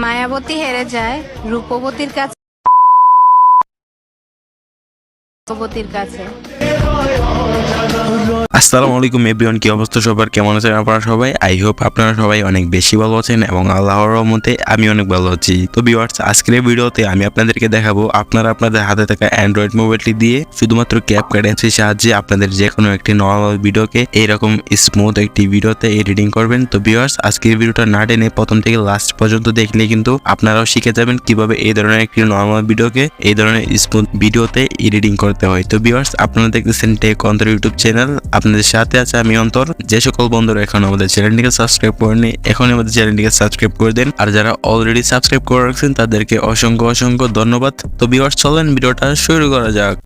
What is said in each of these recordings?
মায়াবতী হেরে যায় রূপবতীর কাছে। আসসালামু আলাইকুম এভরিওয়ান, কি অবস্থা সবার, কেমন আছেন আপনারা সবাই? আই হোপ আপনারা সবাই অনেক বেশি ভালো আছেন এবং আল্লাহর রহমতে আমি অনেক ভালো আছি। তো ভিউয়ার্স, আজকের এই ভিডিওতে আমি আপনাদেরকে দেখাবো আপনারা আপনাদের হাতে থাকা অ্যান্ড্রয়েড মোবাইলটি দিয়ে শুধুমাত্র ক্যাপকাট অ্যাপসের সাহায্যে আপনাদের যে কোনো একটি নর্মাল ভিডিওকে এইরকম স্মুথ একটি ভিডিওতে এডিটিং করবেন। তো ভিউয়ার্স, আজকের ভিডিওটা না টেনে প্রথম থেকে লাস্ট পর্যন্ত দেখলে কিন্তু আপনারাও শিখে যাবেন কিভাবে এই ধরনের একটি নর্মাল ভিডিওকে এই ধরনের স্মুথ ভিডিওতে এডিটিং করতে হয়। তো ভিউয়ার্স, আপনারা দেখতেছেন টেক অন্তর ইউটিউব চ্যানেল, আপনাদের সাথে আছে আমি অন্তর। যে সকল বন্ধুরা এখন আমাদের চ্যানেলটিকে সাবস্ক্রাইব করেনি, এখন আমাদের চ্যানেলটিকে সাবস্ক্রাইব করে দেন, আর যারা অলরেডি সাবস্ক্রাইব করে রাখছেন তাদেরকে অসংখ্য অসংখ্য ধন্যবাদ। তো ভিউয়ার্স, চলেন ভিডিওটা শুরু করা যাক।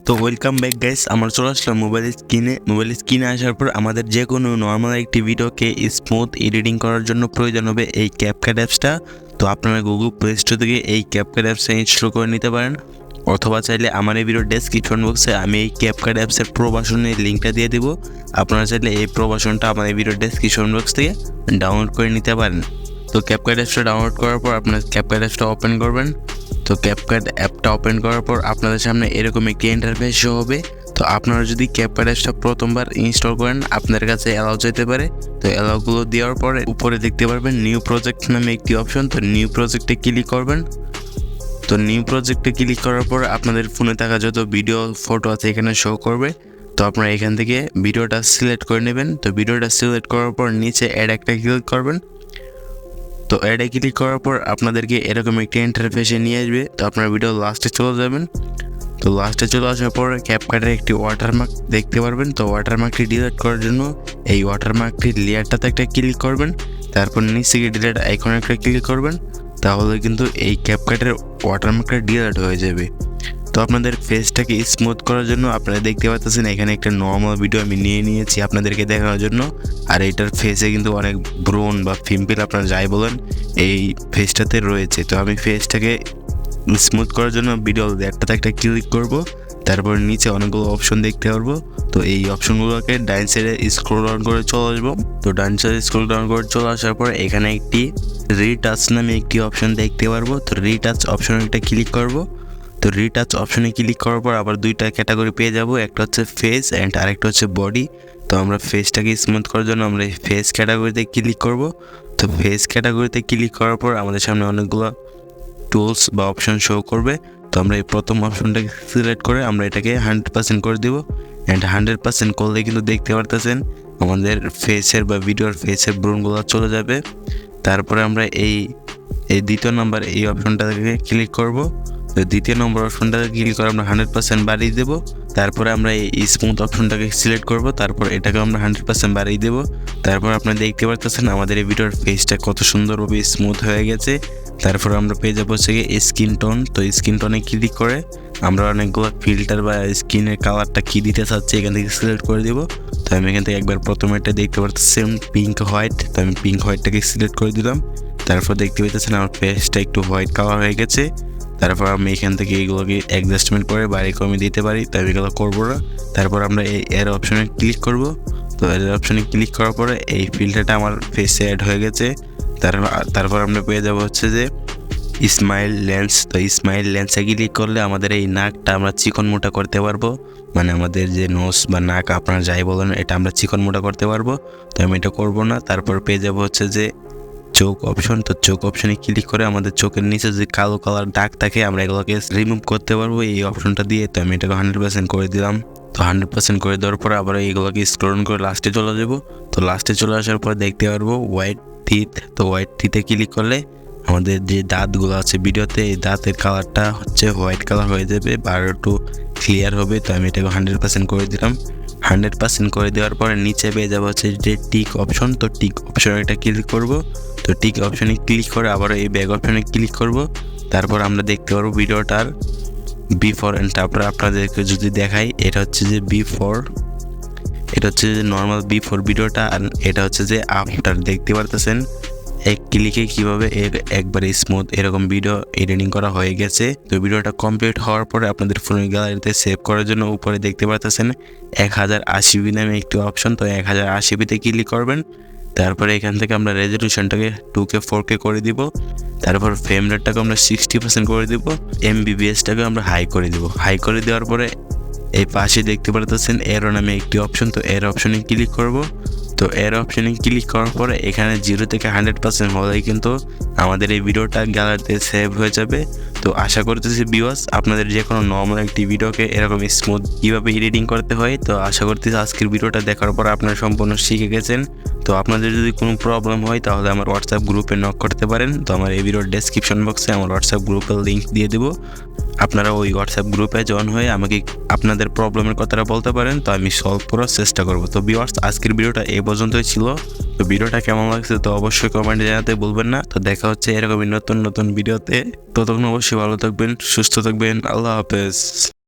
তো ওয়েলকাম ব্যাক গাইস, আমরা চলে আসলাম মোবাইল স্ক্রিনে আসার পর আমাদের যে কোনো নর্মাল একটি ভিডিওকে স্মুথ এডিটিং করার জন্য প্রয়োজন হবে এই ক্যাপকাট অ্যাপসটা। তো আপনারা গুগল প্লে স্টোর থেকে এই ক্যাপকাট অ্যাপসটা ইনস্টল করে নিতে পারেন, অথবা চাইলে আমার এই ভিডিওর ডেসক্রিপশন বক্সে আমি এই ক্যাপকাট অ্যাপসের প্রো ভার্সনের লিঙ্কটা দিয়ে দিব। আপনারা চাইলে এই প্রো ভার্সনটা আমার এই ভিডিওর ডেসক্রিপশন বক্স থেকে ডাউনলোড করে নিতে পারেন। তো ক্যাপকাট অ্যাপসটা ডাউনলোড করার পর আপনার ক্যাপকাট অ্যাপসটা ওপেন করবেন। তো ক্যাপকাট অ্যাপটা ওপেন করার পর আপনাদের সামনে এরকম একটি ইন্টারফেস শো হবে। তো আপনারা যদি ক্যাপকাট অ্যাপসটা প্রথমবার ইনস্টল করেন আপনার কাছে অ্যালাউ যেতে পারে। তো অ্যালাউগুলো দেওয়ার পরে উপরে দেখতে পারবেন নিউ প্রজেক্ট নামে একটি অপশন। তো নিউ প্রজেক্টে ক্লিক করবেন। তো নিউ প্রজেক্টে ক্লিক করার পর আপনাদের ফোনে থাকা যত ভিডিও ফটো আছে এখানে শো করবে। তো আপনারা এখান থেকে ভিডিওটা সিলেক্ট করে নেবেন। তো ভিডিওটা সিলেক্ট করার পর নিচে অ্যাড একটা ক্লিক করবেন। তো অ্যাডে ক্লিক করার পর আপনাদেরকে এরকম একটি ইন্টারফেসে নিয়ে আসবে। তো আপনার ভিডিও লাস্টে চলে যাবেন। তো লাস্টে চলে আসার পর ক্যাপকাটের একটি ওয়াটারমার্ক দেখতে পারবেন। তো ওয়াটারমার্কটি ডিলিট করার জন্য এই ওয়াটারমার্কটির লেয়ারটাতে একটা ক্লিক করবেন, তারপর নিচে গিয়ে ডিলিট আইকনে একটা ক্লিক করবেন। তাহলে কিন্তু এই ক্যাপকাটের ওয়াটারমার্কটা ডিলিট হয়ে যাবে। তো আপনাদের ফেসটাকে স্মুথ করার জন্য আপনারা দেখতে পাচ্ছেন এখানে একটা নর্মাল ভিডিও আমি নিয়ে নিয়েছি আপনাদেরকে দেখানোর জন্য। আর এইটার ফেসে কিন্তু অনেক ব্রণ বা পিম্পল আপনারা যাই বলেন এই ফেসটাতে রয়েছে। তো আমি ফেসটাকে স্মুথ করার জন্য ভিডিও একটাতে একটা ক্লিক করব, তারপর নিচে অনেকগুলো অপশন দেখতে পারবো। তো এই অপশনগুলোকে ডাইন সাইডে স্ক্রল ডাউন করে চলে আসবো। তো ডাইন সাইডে স্ক্রল ডাউন করে চলে আসার পর এখানে একটি রিটাচ নামে একটি অপশন দেখতে পারবো। তো রিটাচ অপশনে একটা ক্লিক করব। তো রিটাচ অপশনে ক্লিক করার পর আবার দুইটা ক্যাটাগরি পেয়ে যাব, একটা হচ্ছে ফেস অ্যান্ড আরেকটা হচ্ছে বডি। তো আমরা ফেসটাকে স্মুথ করার জন্য আমরা এই ফেস ক্যাটাগরিতে ক্লিক করব। তো ফেস ক্যাটাগরিতে ক্লিক করার পর আমাদের সামনে অনেকগুলো টুলস বা অপশন শো করবে। তো আমরা এই প্রথম অপশনটাকে সিলেক্ট করে আমরা এটাকে 100% করে দেবো। অ্যান্ড 100% করলে কিন্তু দেখতে পারতেছেন আমাদের ফেসের বা ভিডিওর ফেসের ব্রণগুলো চলে যাবে। তারপরে আমরা এই দ্বিতীয় নাম্বার এই অপশনটাকে ক্লিক করব। তো দ্বিতীয় নম্বর অপশনটাকে ক্লিক করে আমরা 100% বাড়িয়ে দেবো। তারপরে আমরা এই স্মুথ অপশনটাকে সিলেক্ট করব, তারপর এটাকে আমরা 100% বাড়িয়ে দেবো। তারপর আপনারা দেখতে পারতেছেন আমাদের এই ভিডিওর ফেসটা কত সুন্দরভাবে স্মুথ হয়ে গেছে। তারপর আমরা পেয়ে যাবো হচ্ছে স্কিন টোন। তো স্কিন টোনে ক্লিক করে আমরা অনেকগুলো ফিল্টার বা স্কিনের কালারটা কী দিতে চাচ্ছি এখান থেকে সিলেক্ট করে দেবো। তো আমি এখান থেকে একবার প্রথমে এটা দেখতে পারতেছেন পিঙ্ক হোয়াইট। তো আমি পিঙ্ক হোয়াইটটাকে সিলেক্ট করে দিলাম। তারপর দেখতে পাইতেছেন আমার ফেসটা একটু হোয়াইট কালার হয়ে গেছে। তারপর আমি এখান থেকে এইগুলোকে অ্যাডজাস্টমেন্ট করে বাড়ি কমিয়ে দিতে পারি, তাই আমি এগুলো করবো না। তারপর আমরা এই এর অপশনে ক্লিক করব। তো এর অপশনে ক্লিক করার পরে এই ফিল্টারটা আমার ফেসে অ্যাড হয়ে গেছে। তারপর আমরা পেয়ে যাবো হচ্ছে যে স্মাইল লেন্স। তো স্মাইল লেন্সে ক্লিক করলে আমাদের এই নাকটা আমরা চিকন মোটা করতে পারবো, মানে আমাদের যে নোজ বা নাক আপনারা যাই বলেন এটা আমরা চিকন মোটা করতে পারবো। তো আমি এটা করবো না। তারপর পেয়ে যাবো হচ্ছে যে চোখ অপশন। তো চোখ অপশনে ক্লিক করে আমাদের চোখের নিচে যে কালো কালার দাগ থাকে আমরা এগুলোকে রিমুভ করতে পারবো এই অপশনটা দিয়ে। তো আমি এটাকে 100% করে দিলাম। তো 100% করে দেওয়ার পর আবার এইগুলোকে স্ক্রল করে লাস্টে চলে যাবো। তো লাস্টে চলে আসার পর দেখতে পারবো হোয়াইট টিথ। তো হোয়াইট টিথে ক্লিক করলে আমাদের যে দাঁতগুলো আছে ভিডিওতে এই দাঁতের কালারটা হচ্ছে হোয়াইট কালার হয়ে যাবে বা আরও একটু ক্লিয়ার হবে। তো আমি এটাকে 100% করে দিলাম। 100% করে দেওয়ার পরে নিচে পেয়ে যাবো হচ্ছে যে টিক অপশন। তো টিক অপশনে একটা ক্লিক করব। তো টিক অপশনে ক্লিক করে আবার এই ব্যাক অপশনে ক্লিক করব। তারপর আমরা দেখতে পারবো ভিডিওটার বিফোর অ্যান্ড তারপর আপনাদেরকে যদি দেখাই এটা হচ্ছে যে বিফোর, এটা হচ্ছে যে নর্মাল বিফোর ভিডিওটা, আর এটা হচ্ছে যে আফটার। দেখতে পারতেছেন এক ক্লিকে কিভাবে একবারে স্মুথ এরকম ভিডিও এডিটিং করা হয়ে গেছে। তো ভিডিওটা কমপ্লিট হওয়ার পরে আপনাদের ফোনের গ্যালারিতে সেভ করার জন্য উপরে দেখতে পাচ্ছেন 1080p নামে একটি অপশন। তো 1080pতে ক্লিক করবেন। তারপরে এখান থেকে আমরা রেজলিউশনটাকে 2K 4K করে দিব। তারপর ফ্রেম রেটটাকে আমরা 60% করে দিব। MBPSটাকে আমরা হাই করে দিব। হাই করে দেওয়ার পরে এই পাশে দেখতে পাচ্ছেন এরো নামে একটি অপশন। তো এর অপশনে ক্লিক করব। তো এর অপশনে ক্লিক করার পরে এখানে 0 থেকে 100% হলেই কিন্তু আমাদের এই ভিডিওটা গ্যালারিতে সেভ হয়ে যাবে। তো আশা করতেছি ভিউয়ার্স আপনাদের যে কোনো নর্মাল একটি ভিডিওকে এরকম স্মুথ কীভাবে এডিটিং করতে হয়। তো আশা করতেছি আজকের ভিডিওটা দেখার পর আপনারা সম্পূর্ণ শিখে গেছেন। তো আপনাদের যদি কোনো প্রবলেম হয় তাহলে আমার হোয়াটসঅ্যাপ গ্রুপে নক করতে পারেন। তো আমার এই ভিডিওর ডেসক্রিপশন বক্সে আমার হোয়াটসঅ্যাপ গ্রুপের লিঙ্ক দিয়ে দেবো। আপনারা ওই হোয়াটসঅ্যাপ গ্রুপে জয়েন হয়ে আমাকে আপনাদের প্রবলেমের কথাটা বলতে পারেন। তো আমি সলভ করার চেষ্টা করব। তো ভিউয়ার্স আজকের ভিডিওটা এই পর্যন্তই ছিল। তো ভিডিওটা কেমন লাগছে তো অবশ্যই কমেন্টে জানাতে ভুলবেন না। তো দেখা হচ্ছে এরকমই নতুন নতুন ভিডিওতে। ততক্ষণ অবশ্যই ভালো থাকবেন, সুস্থ থাকবেন। আল্লাহ হাফেজ।